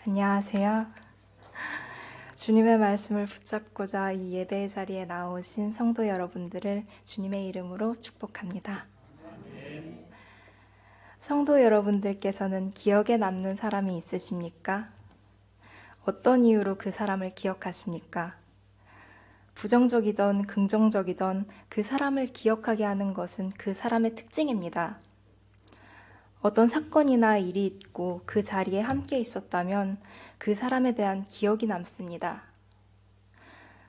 안녕하세요. 주님의 말씀을 붙잡고자 이 예배의 자리에 나오신 성도 여러분들을 주님의 이름으로 축복합니다. 성도 여러분들께서는 기억에 남는 사람이 있으십니까? 어떤 이유로 그 사람을 기억하십니까? 부정적이던 긍정적이던 그 사람을 기억하게 하는 것은 그 사람의 특징입니다. 어떤 사건이나 일이 있고 그 자리에 함께 있었다면 그 사람에 대한 기억이 남습니다.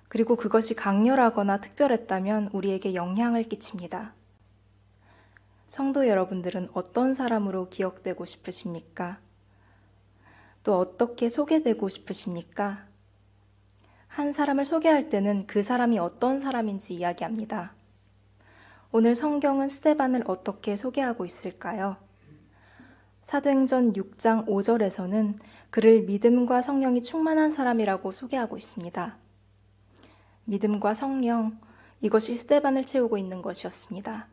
그리고 그것이 강렬하거나 특별했다면 우리에게 영향을 끼칩니다. 성도 여러분들은 어떤 사람으로 기억되고 싶으십니까? 또 어떻게 소개되고 싶으십니까? 한 사람을 소개할 때는 그 사람이 어떤 사람인지 이야기합니다. 오늘 성경은 스데반을 어떻게 소개하고 있을까요? 사도행전 6장 5절에서는 그를 믿음과 성령이 충만한 사람이라고 소개하고 있습니다. 믿음과 성령, 이것이 스데반을 채우고 있는 것이었습니다.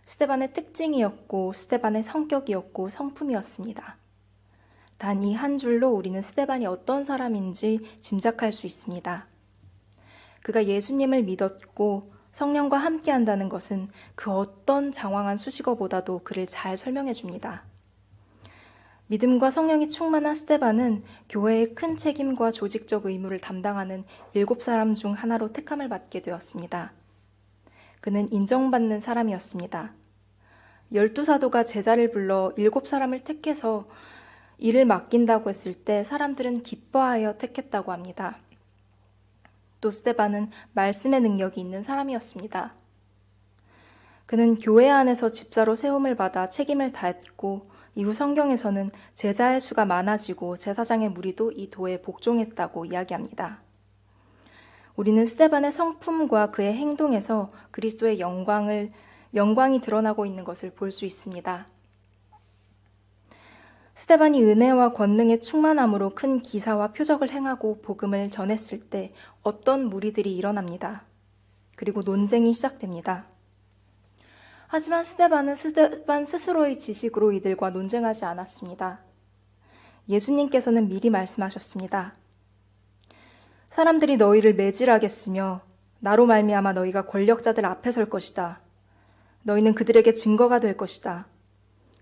스데반의 특징이었고 스데반의 성격이었고 성품이었습니다. 단 이 한 줄로 우리는 스데반이 어떤 사람인지 짐작할 수 있습니다. 그가 예수님을 믿었고 성령과 함께 한다는 것은 그 어떤 장황한 수식어보다도 그를 잘 설명해 줍니다. 믿음과 성령이 충만한 스데반은 교회의 큰 책임과 조직적 의무를 담당하는 7사람 중 하나로 택함을 받게 되었습니다. 그는 인정받는 사람이었습니다. 12사도가 제자를 불러 7사람을 택해서 일을 맡긴다고 했을 때 사람들은 기뻐하여 택했다고 합니다. 또 스데반은 말씀의 능력이 있는 사람이었습니다. 그는 교회 안에서 집사로 세움을 받아 책임을 다했고 이후 성경에서는 제자의 수가 많아지고 제사장의 무리도 이 도에 복종했다고 이야기합니다. 우리는 스데반의 성품과 그의 행동에서 그리스도의 영광이 드러나고 있는 것을 볼 수 있습니다. 스데반이 은혜와 권능의 충만함으로 큰 기사와 표적을 행하고 복음을 전했을 때 어떤 무리들이 일어납니다. 그리고 논쟁이 시작됩니다. 하지만 스데반은 스데반 스스로의 지식으로 이들과 논쟁하지 않았습니다. 예수님께서는 미리 말씀하셨습니다. 사람들이 너희를 매질하겠으며 나로 말미암아 너희가 권력자들 앞에 설 것이다. 너희는 그들에게 증거가 될 것이다.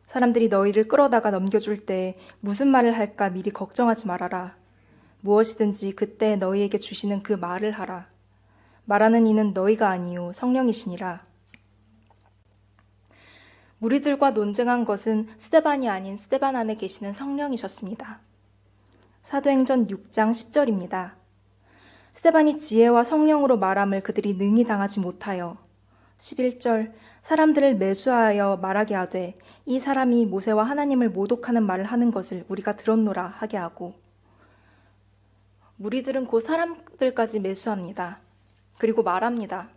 사람들이 너희를 끌어다가 넘겨줄 때 무슨 말을 할까 미리 걱정하지 말아라. 무엇이든지 그때 너희에게 주시는 그 말을 하라. 말하는 이는 너희가 아니요 성령이시니라. 무리들과 논쟁한 것은 스데반이 아닌 스데반 안에 계시는 성령이셨습니다. 사도행전 6장 10절입니다. 스데반이 지혜와 성령으로 말함을 그들이 능히 당하지 못하여 11절 사람들을 매수하여 말하게 하되 이 사람이 모세와 하나님을 모독하는 말을 하는 것을 우리가 들었노라 하게 하고 무리들은 그 사람들까지 매수합니다. 그리고 말합니다.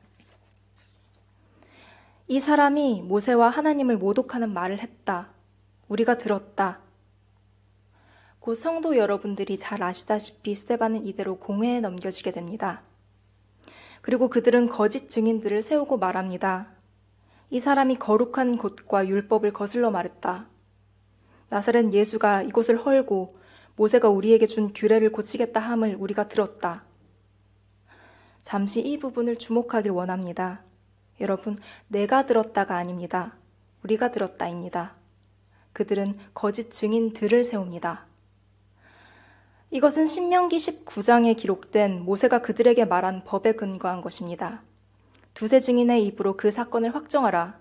이 사람이 모세와 하나님을 모독하는 말을 했다. 우리가 들었다. 곧 성도 여러분들이 잘 아시다시피 스데반은 이대로 공회에 넘겨지게 됩니다. 그리고 그들은 거짓 증인들을 세우고 말합니다. 이 사람이 거룩한 곳과 율법을 거슬러 말했다. 나사렛 예수가 이곳을 헐고 모세가 우리에게 준 규례를 고치겠다 함을 우리가 들었다. 잠시 이 부분을 주목하길 원합니다. 여러분, 내가 들었다가 아닙니다. 우리가 들었다입니다. 그들은 거짓 증인들을 세웁니다. 이것은 신명기 19장에 기록된 모세가 그들에게 말한 법에 근거한 것입니다. 두세 증인의 입으로 그 사건을 확정하라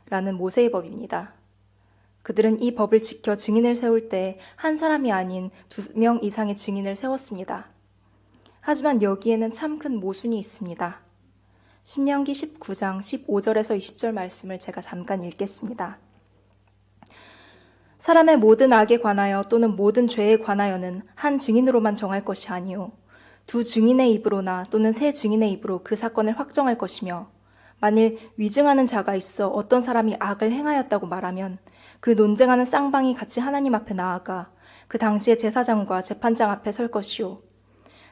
라는 모세의 법입니다. 그들은 이 법을 지켜 증인을 세울 때 한 사람이 아닌 2명 이상의 증인을 세웠습니다. 하지만 여기에는 참 큰 모순이 있습니다. 신명기 19장 15절에서 20절 말씀을 제가 잠깐 읽겠습니다. 사람의 모든 악에 관하여 또는 모든 죄에 관하여는 한 증인으로만 정할 것이 아니요 2증인의 입으로나 또는 3증인의 입으로 그 사건을 확정할 것이며 만일 위증하는 자가 있어 어떤 사람이 악을 행하였다고 말하면 그 논쟁하는 쌍방이 같이 하나님 앞에 나아가 그 당시에 제사장과 재판장 앞에 설 것이요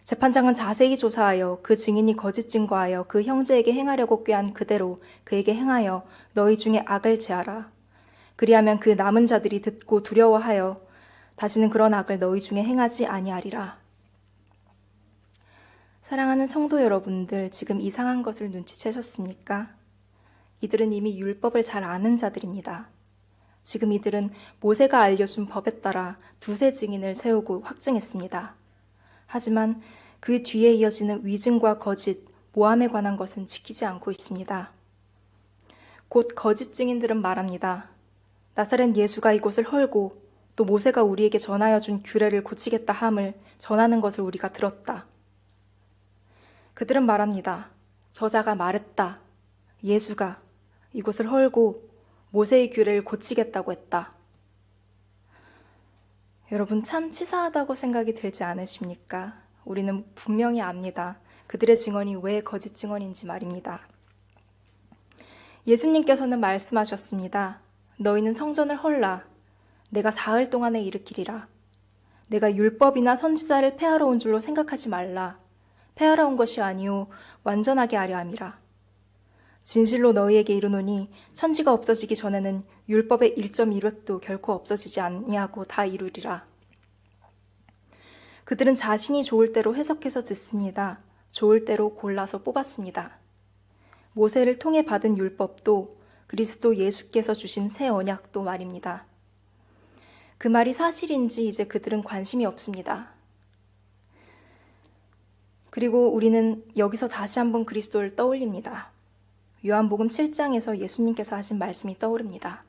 재판장은 자세히 조사하여 그 증인이 거짓 증거하여 그 형제에게 행하려고 꾀한 그대로 그에게 행하여 너희 중에 악을 제하라. 그리하면 그 남은 자들이 듣고 두려워하여 다시는 그런 악을 너희 중에 행하지 아니하리라. 사랑하는 성도 여러분들, 지금 이상한 것을 눈치채셨습니까? 이들은 이미 율법을 잘 아는 자들입니다. 지금 이들은 모세가 알려준 법에 따라 두세 증인을 세우고 확증했습니다. 하지만 그 뒤에 이어지는 위증과 거짓, 모함에 관한 것은 지키지 않고 있습니다. 곧 거짓 증인들은 말합니다. 나사렛 예수가 이곳을 헐고 또 모세가 우리에게 전하여 준 규례를 고치겠다 함을 전하는 것을 우리가 들었다. 그들은 말합니다. 저자가 말했다. 예수가 이곳을 헐고 모세의 규례를 고치겠다고 했다. 여러분, 참 치사하다고 생각이 들지 않으십니까? 우리는 분명히 압니다. 그들의 증언이 왜 거짓 증언인지 말입니다. 예수님께서는 말씀하셨습니다. 너희는 성전을 헐라. 내가 사흘 동안에 일으키리라. 내가 율법이나 선지자를 폐하러 온 줄로 생각하지 말라. 폐하러 온 것이 아니오 완전하게 하려 함이라. 진실로 너희에게 이르노니 천지가 없어지기 전에는 율법의 1.1획도 결코 없어지지 아니하고 다 이루리라. 그들은 자신이 좋을 대로 해석해서 듣습니다. 좋을 대로 골라서 뽑았습니다. 모세를 통해 받은 율법도 그리스도 예수께서 주신 새 언약도 말입니다. 그 말이 사실인지 이제 그들은 관심이 없습니다. 그리고 우리는 여기서 다시 한번 그리스도를 떠올립니다. 요한복음 7장에서 예수님께서 하신 말씀이 떠오릅니다.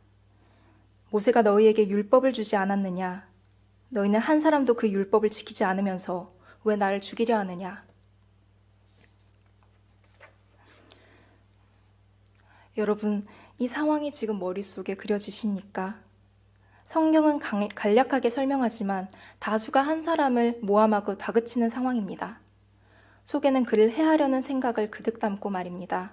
모세가 너희에게 율법을 주지 않았느냐? 너희는 한 사람도 그 율법을 지키지 않으면서 왜 나를 죽이려 하느냐? 여러분, 이 상황이 지금 머릿속에 그려지십니까? 성경은 간략하게 설명하지만 다수가 한 사람을 모함하고 다그치는 상황입니다. 속에는 그를 해하려는 생각을 그득 담고 말입니다.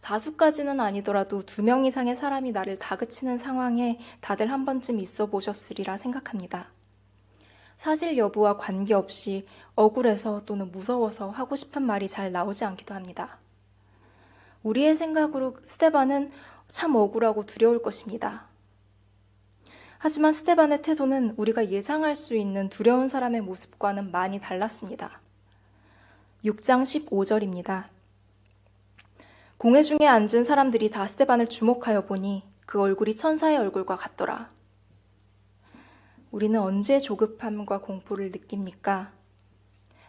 다수까지는 아니더라도 2명 이상의 사람이 나를 다그치는 상황에 다들 한 번쯤 있어 보셨으리라 생각합니다. 사실 여부와 관계없이 억울해서 또는 무서워서 하고 싶은 말이 잘 나오지 않기도 합니다. 우리의 생각으로 스데반은 참 억울하고 두려울 것입니다. 하지만 스데반의 태도는 우리가 예상할 수 있는 두려운 사람의 모습과는 많이 달랐습니다. 6장 15절입니다. 공회 중에 앉은 사람들이 다 스데반을 주목하여 보니 그 얼굴이 천사의 얼굴과 같더라. 우리는 언제 조급함과 공포를 느낍니까?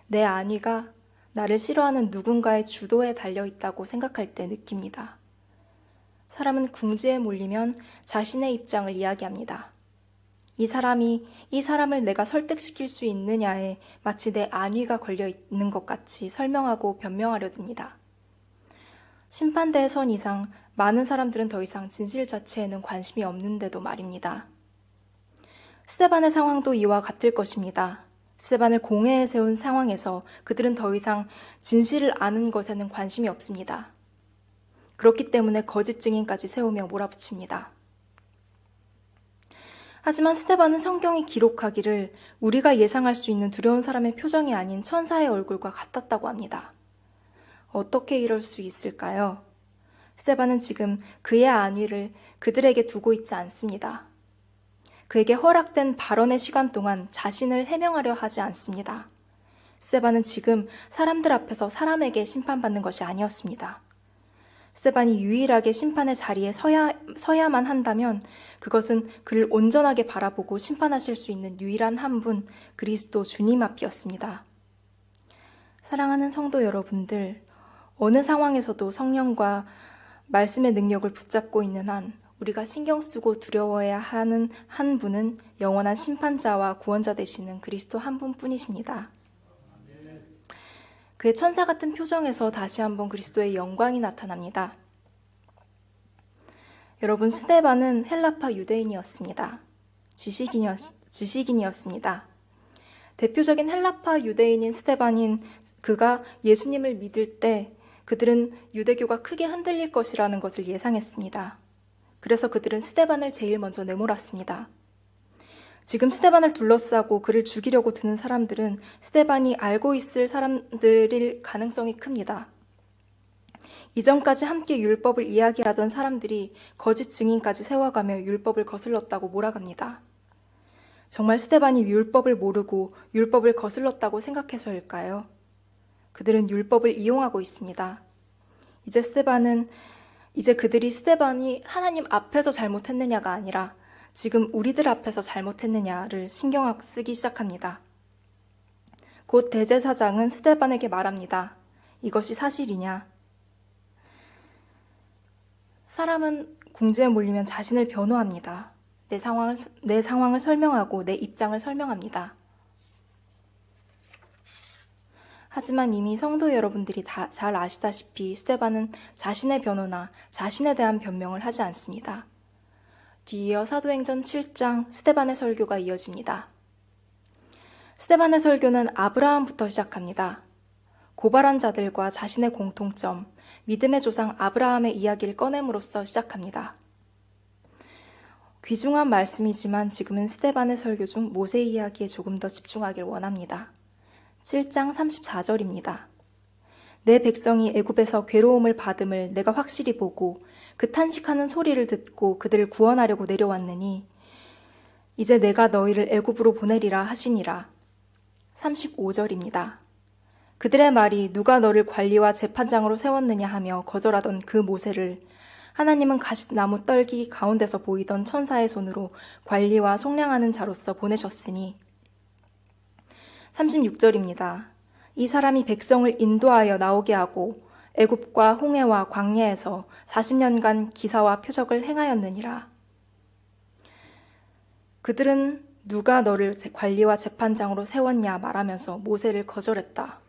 내 안위가 나를 싫어하는 누군가의 주도에 달려있다고 생각할 때 느낍니다. 사람은 궁지에 몰리면 자신의 입장을 이야기합니다. 이 사람을 내가 설득시킬 수 있느냐에 마치 내 안위가 걸려있는 것 같이 설명하고 변명하려 듭니다. 심판대에 선 이상 많은 사람들은 더 이상 진실 자체에는 관심이 없는데도 말입니다. 스데반의 상황도 이와 같을 것입니다. 스데반을 공회에 세운 상황에서 그들은 더 이상 진실을 아는 것에는 관심이 없습니다. 그렇기 때문에 거짓 증인까지 세우며 몰아붙입니다. 하지만 스데반은 성경이 기록하기를 우리가 예상할 수 있는 두려운 사람의 표정이 아닌 천사의 얼굴과 같았다고 합니다. 어떻게 이럴 수 있을까요? 스데반은 지금 그의 안위를 그들에게 두고 있지 않습니다. 그에게 허락된 발언의 시간 동안 자신을 해명하려 하지 않습니다. 스데반은 지금 사람들 앞에서 사람에게 심판받는 것이 아니었습니다. 스데반이 유일하게 심판의 자리에 서야만 한다면 그것은 그를 온전하게 바라보고 심판하실 수 있는 유일한 한 분, 그리스도 주님 앞이었습니다. 사랑하는 성도 여러분들, 어느 상황에서도 성령과 말씀의 능력을 붙잡고 있는 한 우리가 신경 쓰고 두려워해야 하는 한 분은 영원한 심판자와 구원자 되시는 그리스도 한 분뿐이십니다. 그의 천사 같은 표정에서 다시 한번 그리스도의 영광이 나타납니다. 여러분, 스데반은 헬라파 유대인이었습니다. 지식인이었습니다. 대표적인 헬라파 유대인인 스데반인 그가 예수님을 믿을 때 그들은 유대교가 크게 흔들릴 것이라는 것을 예상했습니다. 그래서 그들은 스데반을 제일 먼저 내몰았습니다. 지금 스데반을 둘러싸고 그를 죽이려고 드는 사람들은 스데반이 알고 있을 사람들일 가능성이 큽니다. 이전까지 함께 율법을 이야기하던 사람들이 거짓 증인까지 세워가며 율법을 거슬렀다고 몰아갑니다. 정말 스데반이 율법을 모르고 율법을 거슬렀다고 생각해서일까요? 그들은 율법을 이용하고 있습니다. 이제 그들이 스데반이 하나님 앞에서 잘못했느냐가 아니라 지금 우리들 앞에서 잘못했느냐를 신경 쓰기 시작합니다. 곧 대제사장은 스데반에게 말합니다. 이것이 사실이냐? 사람은 궁지에 몰리면 자신을 변호합니다. 내 상황을 설명하고 내 입장을 설명합니다. 하지만 이미 성도 여러분들이 다 잘 아시다시피 스데반은 자신의 변호나 자신에 대한 변명을 하지 않습니다. 뒤이어 사도행전 7장 스데반의 설교가 이어집니다. 스데반의 설교는 아브라함부터 시작합니다. 고발한 자들과 자신의 공통점, 믿음의 조상 아브라함의 이야기를 꺼냄으로써 시작합니다. 귀중한 말씀이지만 지금은 스데반의 설교 중 모세 이야기에 조금 더 집중하길 원합니다. 7장 34절입니다. 내 백성이 애굽에서 괴로움을 받음을 내가 확실히 보고 그 탄식하는 소리를 듣고 그들을 구원하려고 내려왔느니 이제 내가 너희를 애굽으로 보내리라 하시니라. 35절입니다. 그들의 말이 누가 너를 관리와 재판장으로 세웠느냐 하며 거절하던 그 모세를 하나님은 가시나무 떨기 가운데서 보이던 천사의 손으로 관리와 속량하는 자로서 보내셨으니 36절입니다. 이 사람이 백성을 인도하여 나오게 하고 애굽과 홍해와 광야에서 40년간 기사와 표적을 행하였느니라. 그들은 누가 너를 관리와 재판장으로 세웠냐 말하면서 모세를 거절했다.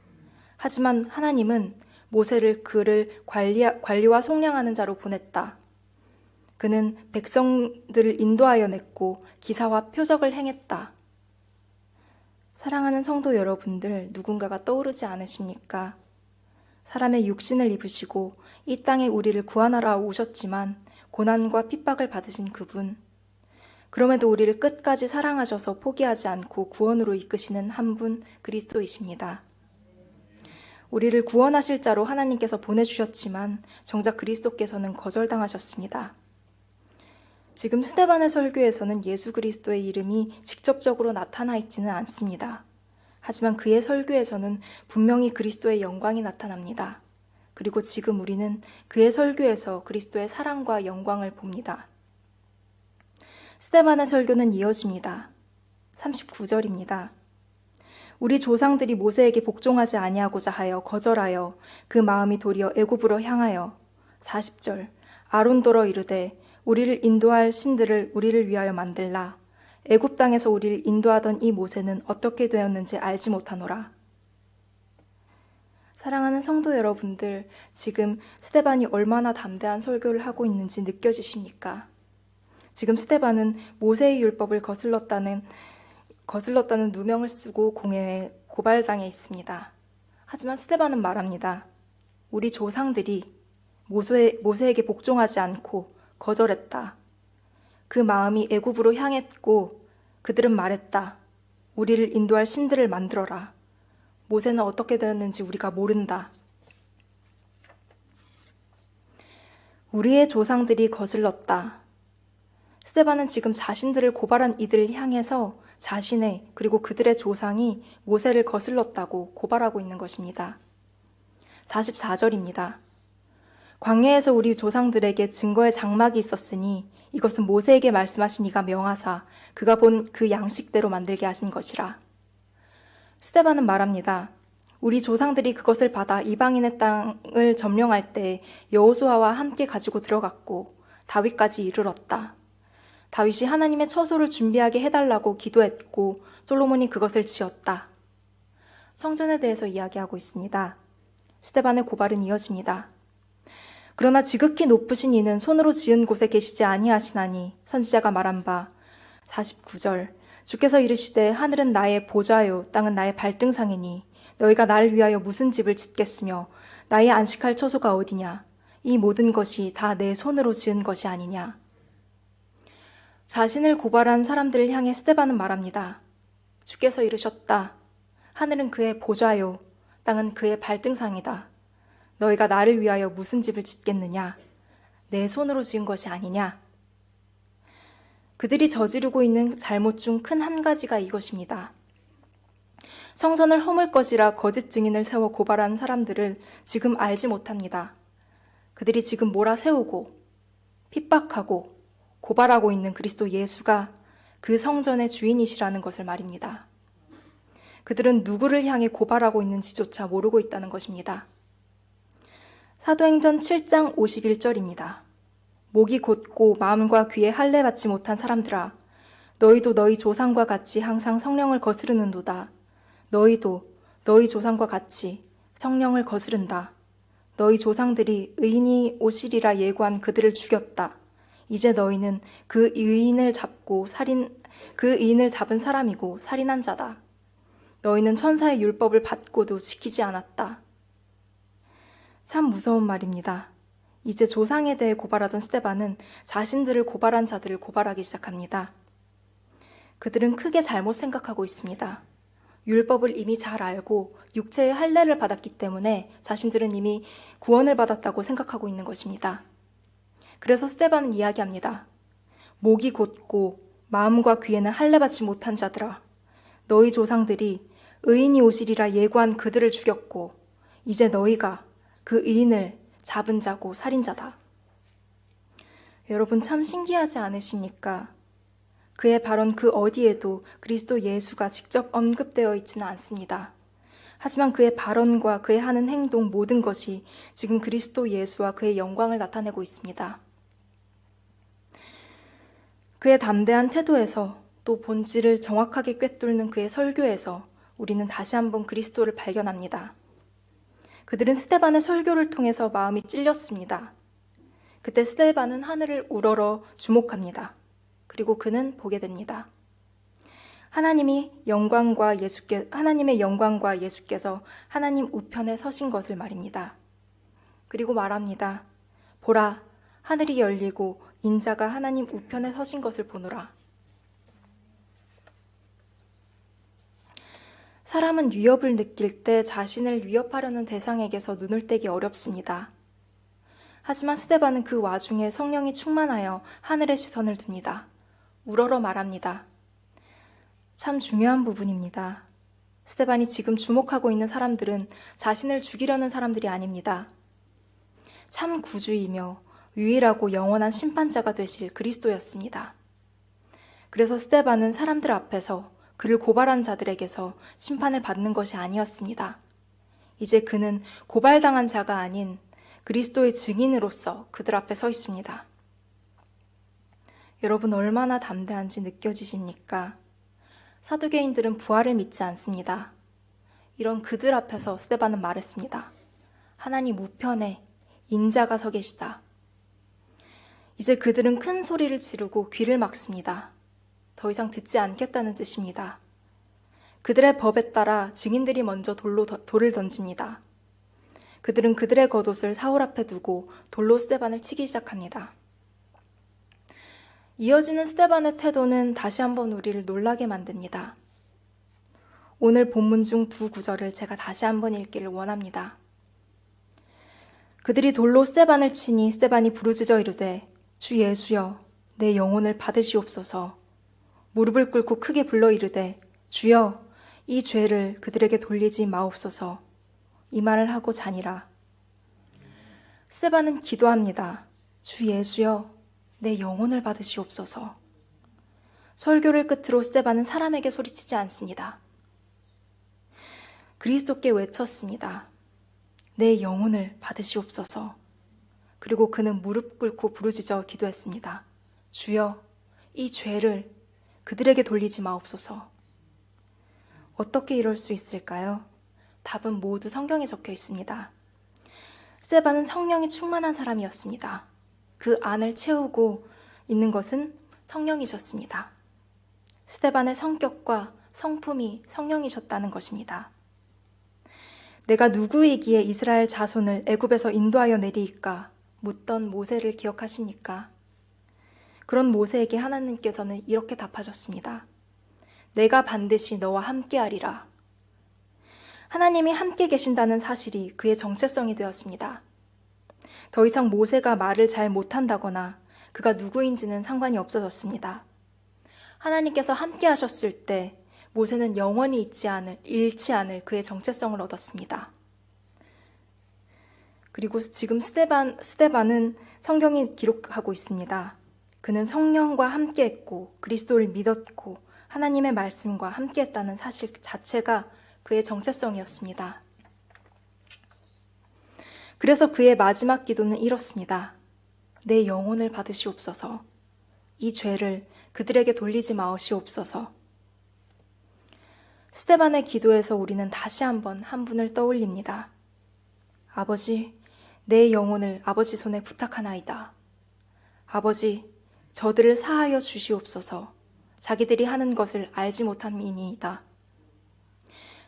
하지만 하나님은 모세를 그를 관리와 속량하는 자로 보냈다. 그는 백성들을 인도하여 냈고 기사와 표적을 행했다. 사랑하는 성도 여러분들, 누군가가 떠오르지 않으십니까? 사람의 육신을 입으시고 이 땅에 우리를 구원하러 오셨지만 고난과 핍박을 받으신 그분, 그럼에도 우리를 끝까지 사랑하셔서 포기하지 않고 구원으로 이끄시는 한 분 그리스도이십니다. 우리를 구원하실 자로 하나님께서 보내주셨지만 정작 그리스도께서는 거절당하셨습니다. 지금 스데반의 설교에서는 예수 그리스도의 이름이 직접적으로 나타나 있지는 않습니다. 하지만 그의 설교에서는 분명히 그리스도의 영광이 나타납니다. 그리고 지금 우리는 그의 설교에서 그리스도의 사랑과 영광을 봅니다. 스데반의 설교는 이어집니다. 39절입니다. 우리 조상들이 모세에게 복종하지 아니하고자 하여 거절하여 그 마음이 도리어 애굽으로 향하여 40절 아론더러 이르되 우리를 인도할 신들을 우리를 위하여 만들라. 애굽 땅에서 우리를 인도하던 이 모세는 어떻게 되었는지 알지 못하노라. 사랑하는 성도 여러분들, 지금 스데반이 얼마나 담대한 설교를 하고 있는지 느껴지십니까? 지금 스데반은 모세의 율법을 거슬렀다는 누명을 쓰고 공회에 고발당해 있습니다. 하지만 스데반은 말합니다. 우리 조상들이 모세에게 복종하지 않고 거절했다. 그 마음이 애굽으로 향했고 그들은 말했다. 우리를 인도할 신들을 만들어라. 모세는 어떻게 되었는지 우리가 모른다. 우리의 조상들이 거슬렀다. 스데반은 지금 자신들을 고발한 이들을 향해서 자신의 그리고 그들의 조상이 모세를 거슬렀다고 고발하고 있는 것입니다. 44절입니다. 광야에서 우리 조상들에게 증거의 장막이 있었으니 이것은 모세에게 말씀하신 이가 명하사 그가 본 그 양식대로 만들게 하신 것이라. 스데반은 말합니다. 우리 조상들이 그것을 받아 이방인의 땅을 점령할 때 여호수아와 함께 가지고 들어갔고 다윗까지 이르렀다. 다윗이 하나님의 처소를 준비하게 해달라고 기도했고 솔로몬이 그것을 지었다. 성전에 대해서 이야기하고 있습니다. 스데반의 고발은 이어집니다. 그러나 지극히 높으신 이는 손으로 지은 곳에 계시지 아니하시나니 선지자가 말한 바 49절 주께서 이르시되 하늘은 나의 보좌요 땅은 나의 발등상이니 너희가 나를 위하여 무슨 집을 짓겠으며 나의 안식할 처소가 어디냐 이 모든 것이 다 내 손으로 지은 것이 아니냐. 자신을 고발한 사람들을 향해 스데반은 말합니다. 주께서 이르셨다. 하늘은 그의 보좌요 땅은 그의 발등상이다. 너희가 나를 위하여 무슨 집을 짓겠느냐? 내 손으로 지은 것이 아니냐? 그들이 저지르고 있는 잘못 중 큰 한 가지가 이것입니다. 성전을 허물 것이라 거짓 증인을 세워 고발한 사람들을 지금 알지 못합니다. 그들이 지금 몰아세우고 핍박하고 고발하고 있는 그리스도 예수가 그 성전의 주인이시라는 것을 말입니다. 그들은 누구를 향해 고발하고 있는지조차 모르고 있다는 것입니다. 사도행전 7장 51절입니다. 목이 곧고 마음과 귀에 할례 받지 못한 사람들아, 너희도 너희 조상과 같이 항상 성령을 거스르는도다. 너희도 너희 조상과 같이 성령을 거스른다. 너희 조상들이 의인이 오시리라 예고한 그들을 죽였다. 이제 너희는 그 의인을 잡은 사람이고 살인한 자다. 너희는 천사의 율법을 받고도 지키지 않았다. 참 무서운 말입니다. 이제 조상에 대해 고발하던 스데반은 자신들을 고발한 자들을 고발하기 시작합니다. 그들은 크게 잘못 생각하고 있습니다. 율법을 이미 잘 알고 육체의 할례를 받았기 때문에 자신들은 이미 구원을 받았다고 생각하고 있는 것입니다. 그래서 스데반은 이야기합니다. 목이 곧고 마음과 귀에는 할례 받지 못한 자들아, 너희 조상들이 의인이 오시리라 예고한 그들을 죽였고 이제 너희가 그 의인을 잡은 자고 살인자다. 여러분 참 신기하지 않으십니까? 그의 발언 그 어디에도 그리스도 예수가 직접 언급되어 있지는 않습니다. 하지만 그의 발언과 그의 하는 행동 모든 것이 지금 그리스도 예수와 그의 영광을 나타내고 있습니다. 그의 담대한 태도에서 또 본질을 정확하게 꿰뚫는 그의 설교에서 우리는 다시 한번 그리스도를 발견합니다. 그들은 스데반의 설교를 통해서 마음이 찔렸습니다. 그때 스데반은 하늘을 우러러 주목합니다. 그리고 그는 보게 됩니다. 하나님의 영광과 예수께서 하나님 우편에 서신 것을 말입니다. 그리고 말합니다. 보라, 하늘이 열리고 인자가 하나님 우편에 서신 것을 보노라. 사람은 위협을 느낄 때 자신을 위협하려는 대상에게서 눈을 떼기 어렵습니다. 하지만 스데반은 그 와중에 성령이 충만하여 하늘의 시선을 둡니다. 우러러 말합니다. 참 중요한 부분입니다. 스데반이 지금 주목하고 있는 사람들은 자신을 죽이려는 사람들이 아닙니다. 참 구주이며 유일하고 영원한 심판자가 되실 그리스도였습니다. 그래서 스데반은 사람들 앞에서 그를 고발한 자들에게서 심판을 받는 것이 아니었습니다. 이제 그는 고발당한 자가 아닌 그리스도의 증인으로서 그들 앞에 서 있습니다. 여러분 얼마나 담대한지 느껴지십니까? 사두개인들은 부활을 믿지 않습니다. 이런 그들 앞에서 스데반은 말했습니다. 하나님 우편에 인자가 서 계시다. 이제 그들은 큰 소리를 지르고 귀를 막습니다. 더 이상 듣지 않겠다는 뜻입니다. 그들의 법에 따라 증인들이 먼저 돌을 던집니다. 그들은 그들의 겉옷을 사울 앞에 두고 돌로 스데반을 치기 시작합니다. 이어지는 스데반의 태도는 다시 한번 우리를 놀라게 만듭니다. 오늘 본문 중 두 구절을 제가 다시 한번 읽기를 원합니다. 그들이 돌로 스데반을 치니 스데반이 부르짖어 이르되 주 예수여 내 영혼을 받으시옵소서. 무릎을 꿇고 크게 불러 이르되 주여 이 죄를 그들에게 돌리지 마옵소서. 이 말을 하고 자니라. 스데반은 기도합니다. 주 예수여 내 영혼을 받으시옵소서. 설교를 끝으로 스데반은 사람에게 소리치지 않습니다. 그리스도께 외쳤습니다. 내 영혼을 받으시옵소서. 그리고 그는 무릎 꿇고 부르짖어 기도했습니다. 주여 이 죄를 그들에게 돌리지 마옵소서. 어떻게 이럴 수 있을까요? 답은 모두 성경에 적혀 있습니다. 스데반은 성령이 충만한 사람이었습니다. 그 안을 채우고 있는 것은 성령이셨습니다. 스데반의 성격과 성품이 성령이셨다는 것입니다. 내가 누구이기에 이스라엘 자손을 애굽에서 인도하여 내리이까 묻던 모세를 기억하십니까? 그런 모세에게 하나님께서는 이렇게 답하셨습니다. 내가 반드시 너와 함께하리라. 하나님이 함께 계신다는 사실이 그의 정체성이 되었습니다. 더 이상 모세가 말을 잘 못한다거나 그가 누구인지는 상관이 없어졌습니다. 하나님께서 함께 하셨을 때 모세는 영원히 잃지 않을 그의 정체성을 얻었습니다. 그리고 지금 스데반은 성경이 기록하고 있습니다. 그는 성령과 함께했고 그리스도를 믿었고 하나님의 말씀과 함께했다는 사실 자체가 그의 정체성이었습니다. 그래서 그의 마지막 기도는 이렇습니다. 내 영혼을 받으시옵소서. 이 죄를 그들에게 돌리지 마시옵소서. 스데반의 기도에서 우리는 다시 한번 한 분을 떠올립니다. 아버지, 내 영혼을 아버지 손에 부탁하나이다. 아버지, 저들을 사하여 주시옵소서. 자기들이 하는 것을 알지 못함이니이다.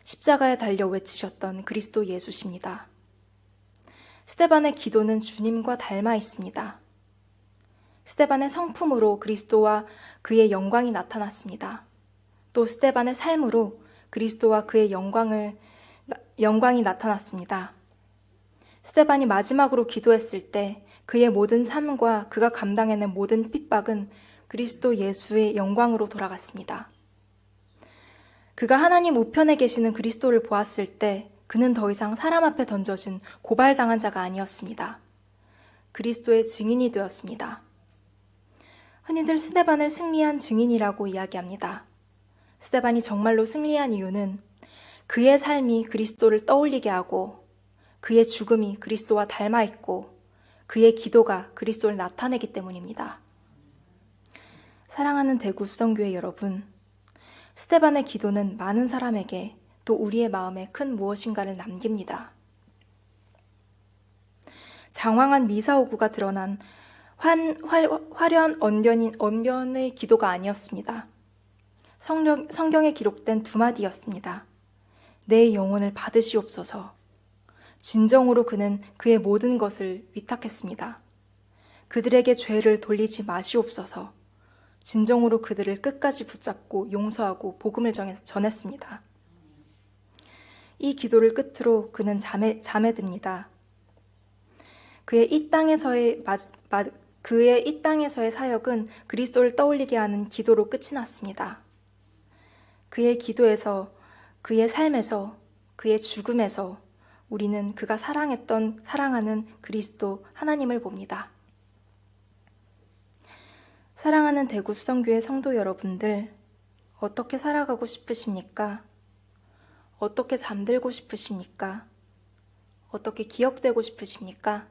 십자가에 달려 외치셨던 그리스도 예수십니다. 스데반의 기도는 주님과 닮아 있습니다. 스데반의 성품으로 그리스도와 그의 영광이 나타났습니다. 또 스데반의 삶으로 그리스도와 그의 영광이 나타났습니다. 스데반이 마지막으로 기도했을 때 그의 모든 삶과 그가 감당해낸 모든 핍박은 그리스도 예수의 영광으로 돌아갔습니다. 그가 하나님 우편에 계시는 그리스도를 보았을 때 그는 더 이상 사람 앞에 던져진 고발당한 자가 아니었습니다. 그리스도의 증인이 되었습니다. 흔히들 스데반을 승리한 증인이라고 이야기합니다. 스데반이 정말로 승리한 이유는 그의 삶이 그리스도를 떠올리게 하고 그의 죽음이 그리스도와 닮아 있고 그의 기도가 그리스도를 나타내기 때문입니다. 사랑하는 대구 수성교회 여러분, 스데반의 기도는 많은 사람에게 또 우리의 마음에 큰 무엇인가를 남깁니다. 장황한 미사오구가 드러난 화려한 언변의 기도가 아니었습니다. 성경에 기록된 두 마디였습니다. 내 영혼을 받으시옵소서. 진정으로 그는 그의 모든 것을 위탁했습니다. 그들에게 죄를 돌리지 마시옵소서. 진정으로 그들을 끝까지 붙잡고 용서하고 복음을 전했습니다. 이 기도를 끝으로 그는 잠에 듭니다. 그의 이 땅에서의 사역은 그리스도를 떠올리게 하는 기도로 끝이 났습니다. 그의 기도에서, 그의 삶에서, 그의 죽음에서 우리는 그가 사랑하는 그리스도 하나님을 봅니다. 사랑하는 대구 수성교회 성도 여러분들, 어떻게 살아가고 싶으십니까? 어떻게 잠들고 싶으십니까? 어떻게 기억되고 싶으십니까?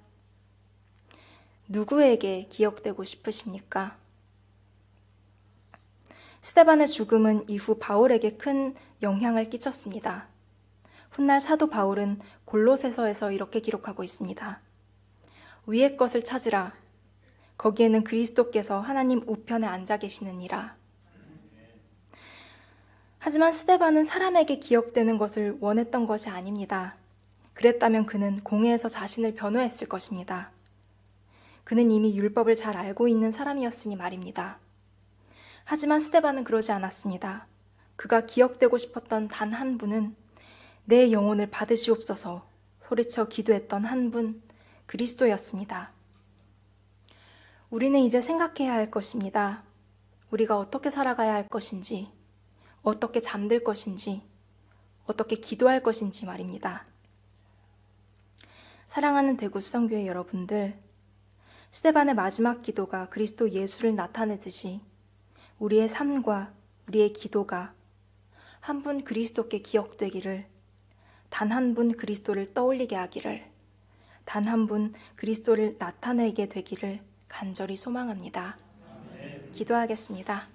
누구에게 기억되고 싶으십니까? 스데반의 죽음은 이후 바울에게 큰 영향을 끼쳤습니다. 훗날 사도 바울은 골로새서에서 이렇게 기록하고 있습니다. 위의 것을 찾으라. 거기에는 그리스도께서 하나님 우편에 앉아 계시느니라. 하지만 스데반은 사람에게 기억되는 것을 원했던 것이 아닙니다. 그랬다면 그는 공회에서 자신을 변호했을 것입니다. 그는 이미 율법을 잘 알고 있는 사람이었으니 말입니다. 하지만 스데반은 그러지 않았습니다. 그가 기억되고 싶었던 단 한 분은 내 영혼을 받으시옵소서 소리쳐 기도했던 한 분, 그리스도였습니다. 우리는 이제 생각해야 할 것입니다. 우리가 어떻게 살아가야 할 것인지, 어떻게 잠들 것인지, 어떻게 기도할 것인지 말입니다. 사랑하는 대구 수성교회 여러분들, 스데반의 마지막 기도가 그리스도 예수를 나타내듯이 우리의 삶과 우리의 기도가 한 분 그리스도께 기억되기를, 단 한 분 그리스도를 떠올리게 하기를, 단 한 분 그리스도를 나타내게 되기를 간절히 소망합니다. 기도하겠습니다.